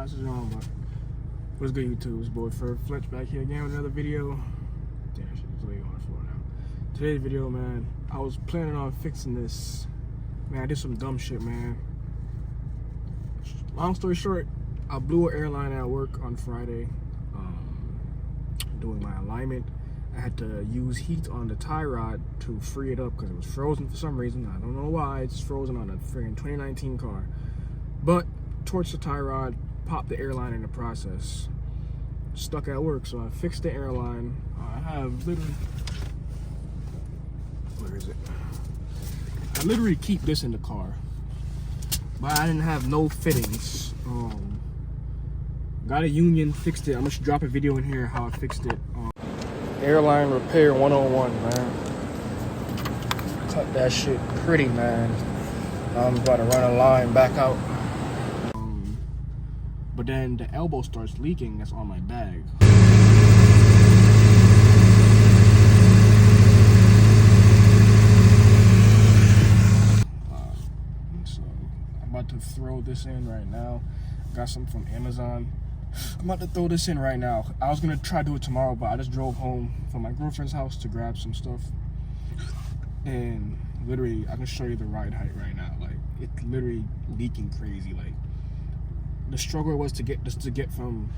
glasses on, but what's good, YouTube? It's boy Fletch back here again with another video. Damn, shit is laying on the floor now. Today's video, man, I was planning on fixing this. Man, I did some dumb shit, man. Long story short, I blew an airline at work on Friday, doing my alignment. I had to use heat on the tie rod to free it up because it was frozen for some reason. I don't know why. It's frozen on a friggin' 2019 car. But torched the tie rod, popped the airline in the process. Stuck at work, so I fixed the airline. I have literally, where is it? I literally keep this in the car, but I didn't have no fittings. Got a union, fixed it. I'm gonna drop a video in here how I fixed it. Airline repair 101, man. Cut that shit pretty, man. I'm about to run a line back out. But then the elbow starts leaking. That's on my bag. So I'm about to throw this in right now. Got some from Amazon. I'm about to throw this in right now. I was gonna try to do it tomorrow, but I just drove home from my girlfriend's house to grab some stuff. And literally, I can show you the ride height right now. Like, it's literally leaking crazy. Like, the struggle was to get from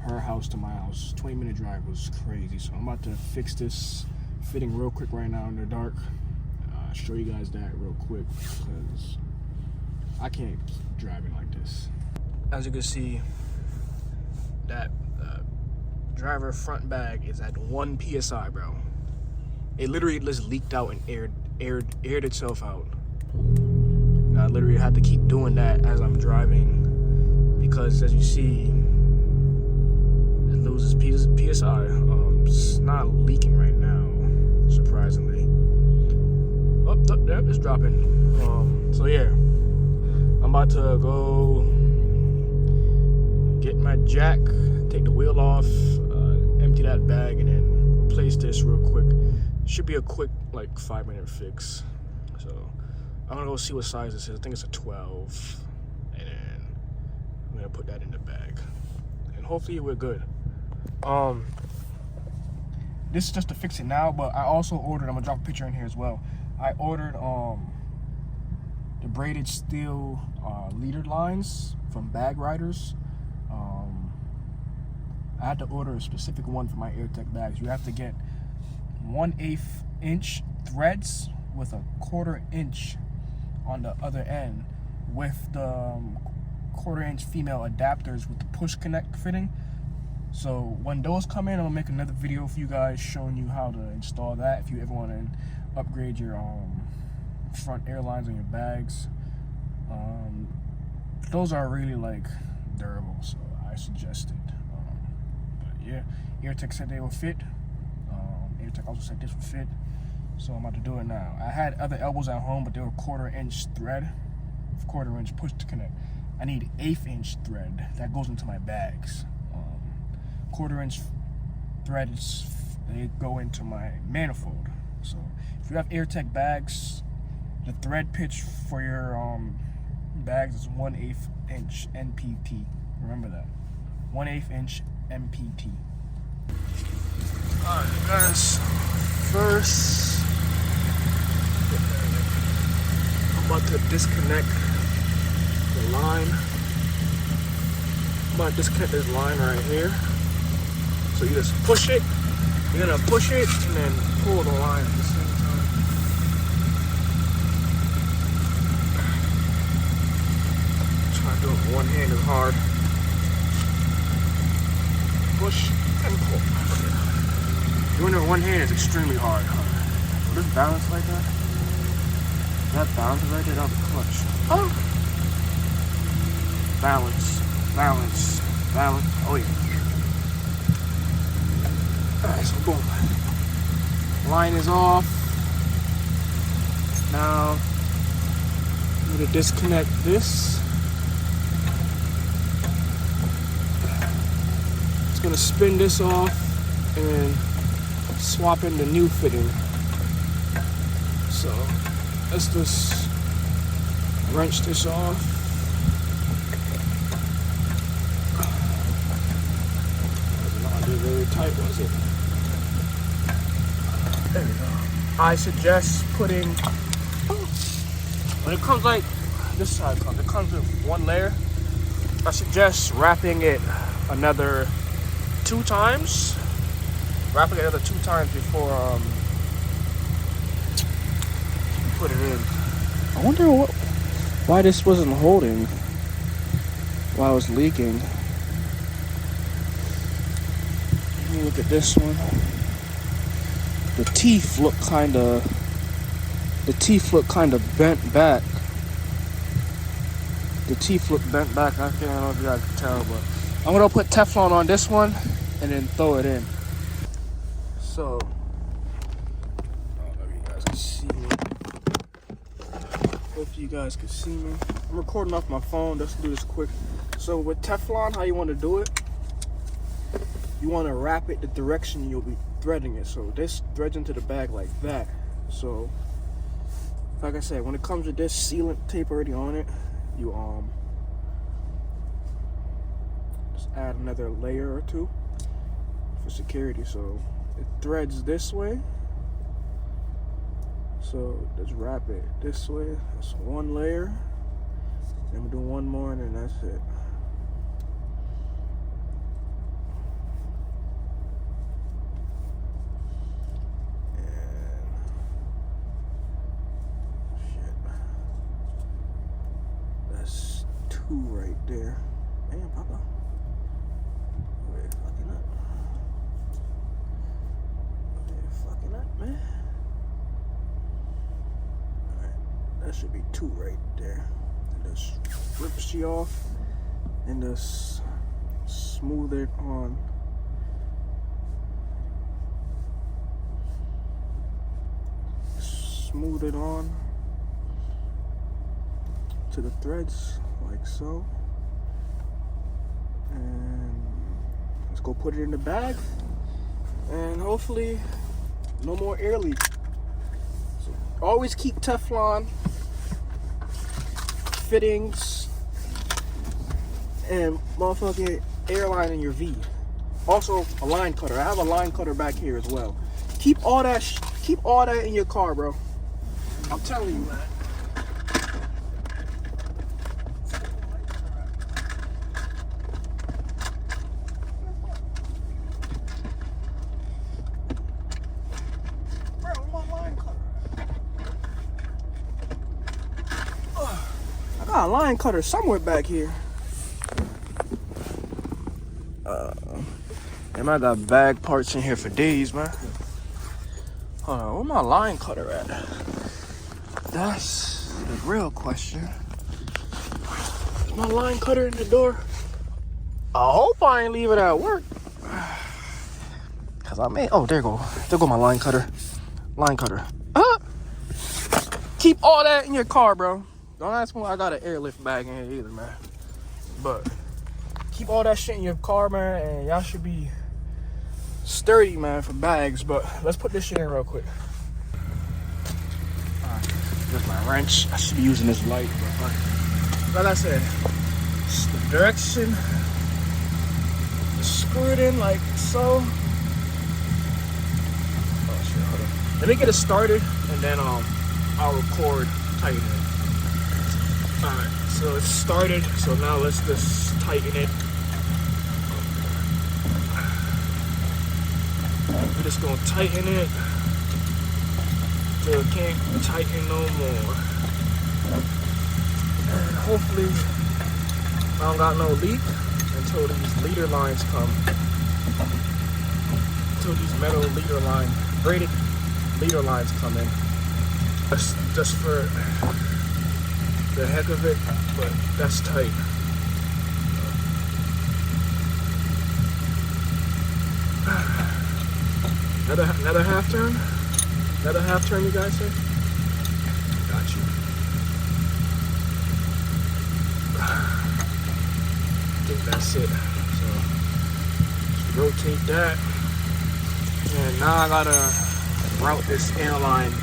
her house to my house. 20-minute drive was crazy. So I'm about to fix this fitting real quick right now in the dark. I'll show you guys that real quick because I can't keep driving like this. As you can see, that driver front bag is at 1 PSI, bro. It literally just leaked out and aired itself out. I literally had to keep doing that as I'm driving because, as you see, it loses PSI. It's not leaking right now, surprisingly. Oh, there, it's dropping. So yeah, I'm about to go get my jack, take the wheel off, empty that bag, and then replace this real quick. Should be a quick, like, 5-minute fix. So I'm gonna go see what size this is. I think it's a 12, and then I'm gonna put that in the bag, and hopefully we're good. This is just to fix it now, but I also ordered, I'm gonna drop a picture in here as well. I ordered the braided steel leader lines from Bag Riders. I had to order a specific one for my AirTech bags. You have to get 1/8 inch threads with a 1/4 inch on the other end, with the 1/4 inch female adapters with the push connect fitting. So when those come in, I'm gonna make another video for you guys showing you how to install that if you ever want to upgrade your front airlines on your bags. Those are really, like, durable, so I suggest it. But yeah, AirTech said they will fit. AirTech also said this would fit, so I'm about to do it now. I had other elbows at home, but they were 1/4 inch thread, 1/4 inch push to connect. I need 1/8 inch thread that goes into my bags. 1/4 inch threads, they go into my manifold. So if you have AirTech bags, the thread pitch for your bags is 1/8 inch NPT. Remember that, 1/8 inch MPT. Alright guys, first I'm about to disconnect the line. I'm about to disconnect this line right here. So you just push it, you're gonna push it and then pull the line at the same time. Try to do it with one hand is hard. Push and pull. Doing it with one hand is extremely hard. Will this balance like that? That balance right there, that'll be clutch. Oh! Balance, balance, balance. Oh yeah. Alright, so boom. Line is off. Now, I'm gonna disconnect this. It's gonna spin this off and swap in the new fitting. So let's just wrench this off. type was it? There we go. I suggest putting, when it comes like this side comes, it comes with one layer. I suggest wrapping it another 2 times. Wrapping it another 2 times before you put it in. I wonder why this wasn't holding. Why it was leaking. Let me look at this one. The teeth look kind of bent back. The teeth look bent back. I don't know if you guys can tell, but I'm gonna put Teflon on this one and then throw it in. So, I don't know if you guys can see me. Hope you guys can see me. I'm recording off my phone. Let's do this quick. So with Teflon, how you want to do it? You want to wrap it the direction you'll be threading it. So this threads into the bag like that. So, like I said, when it comes with this sealant tape already on it, you just add another layer or 2 for security. So it threads this way. So just wrap it this way. That's 1 layer. Then we do 1 more, and then that's it. Right there. Man, Papa. We're fucking up. We're fucking up, man. Alright. That should be 2 right there. And just rip she off and just smooth it on. Smooth it on to the threads. Like so, and let's go put it in the bag, and hopefully no more air leak. So always keep Teflon fittings and motherfucking airline in your V. Also a line cutter. I have a line cutter back here as well. Keep all that in your car, bro. I'm telling you, man. A line cutter somewhere back here. And I got bag parts in here for days, man. Hold on, where my line cutter at? That's the real question. Is my line cutter in the door? I hope I ain't leave it at work. Cause I may. Oh, there go my line cutter. Line cutter. Keep all that in your car, bro. Don't ask me why I got an airlift bag in here either, man. But keep all that shit in your car, man, and y'all should be sturdy, man, for bags. But let's put this shit in real quick. Alright, there's my wrench. I should be using this light, but like I said, it's the direction. Just screw it in like so. Oh shit, hold on. Let me get it started, and then I'll record tightening it. Alright, so it's started, so now let's just tighten it. We're just gonna tighten it till it can't tighten no more. And hopefully I don't got no leak until these leader lines come. Until these metal leader line, braided leader lines come in. Just for the heck of it, but that's tight. Another half turn? Another half turn, you guys say? Got you. I think that's it. So, rotate that. And now I gotta route this airline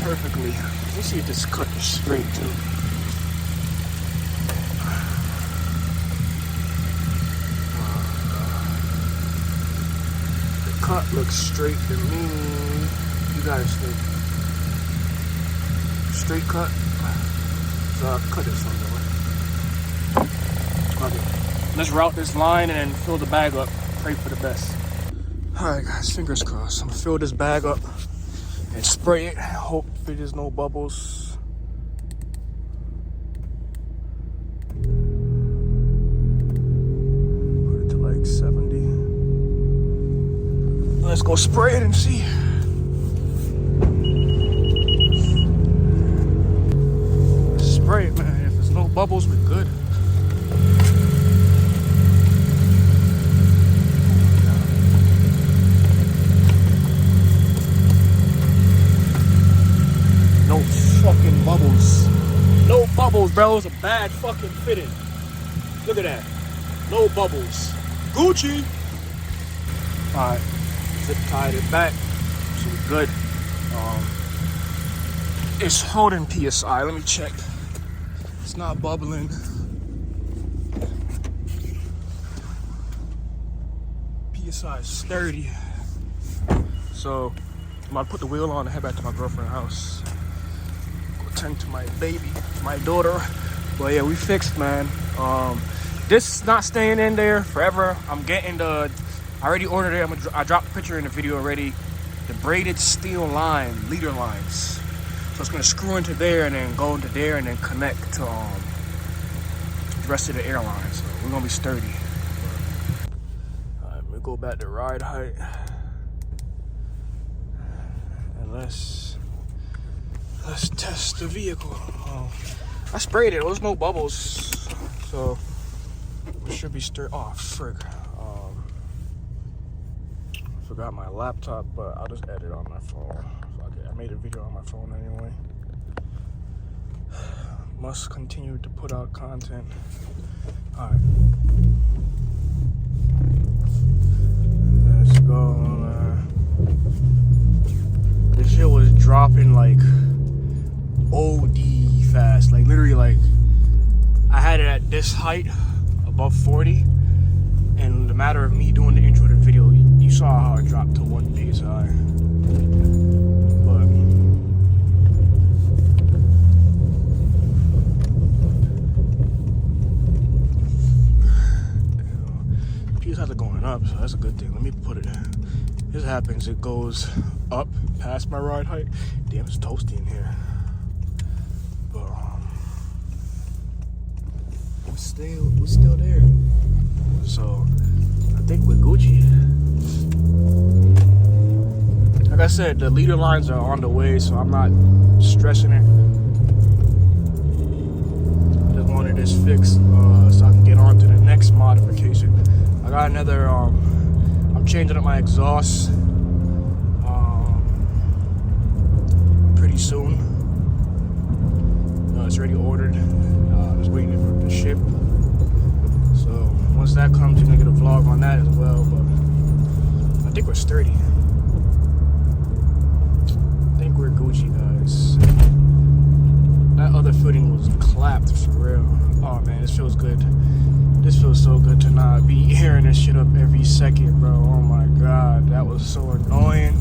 perfectly. Let's see if this cut is straight too. cut looks straight to me. You guys think? Straight cut? So I'll cut this one though. Okay. Let's route this line and then fill the bag up. Pray for the best. Alright guys, fingers crossed. I'm gonna fill this bag up and spray it. Hope there's no bubbles. Put it to like 70. Let's go spray it and see. Spray it, man. If there's no bubbles, we're good. No fucking bubbles. No bubbles, bro. It's a bad fucking fitting. Look at that. No bubbles. Gucci. Alright. Zip tied it back. So we're good. It's holding PSI. Let me check. It's not bubbling. PSI is 30. So I'm about to put the wheel on and head back to my girlfriend's house. Go tend to my baby, my daughter. But yeah, we fixed, man. This is not staying in there forever. I'm getting the, I already ordered it. I dropped the picture in the video already. The braided steel line, leader lines. So it's gonna screw into there and then go into there and then connect to the rest of the airline. So we're gonna be sturdy. Alright, we'll go back to ride height. And let's test the vehicle. I sprayed it, there's no bubbles. So we should be sturdy. Oh frig. Forgot my laptop, but I'll just edit on my phone. I made a video on my phone anyway. Must continue to put out content. Alright. Let's go. This shit was dropping like OD fast. Like literally like I had it at this height, above 40. And the matter of me doing the intro to the video, you saw how it dropped to 1 PSI. PSIs are going up, so that's a good thing. Let me put it. This happens, it goes up past my ride height. Damn, it's toasty in here. But we're still there. So I think we're Gucci. Like I said, the leader lines are on the way, so I'm not stressing it. Just wanted this fixed so I can get on to the next modification. I got another, I'm changing up my exhaust pretty soon. It's already ordered. Just waiting for it to ship. So once that comes, you're gonna get a vlog on that as well. But I think we're sturdy. I think we're Gucci, guys. That other footing was clapped for real. Oh man, this feels good. This feels so good to not be airing this shit up every second, bro. Oh my god, that was so annoying.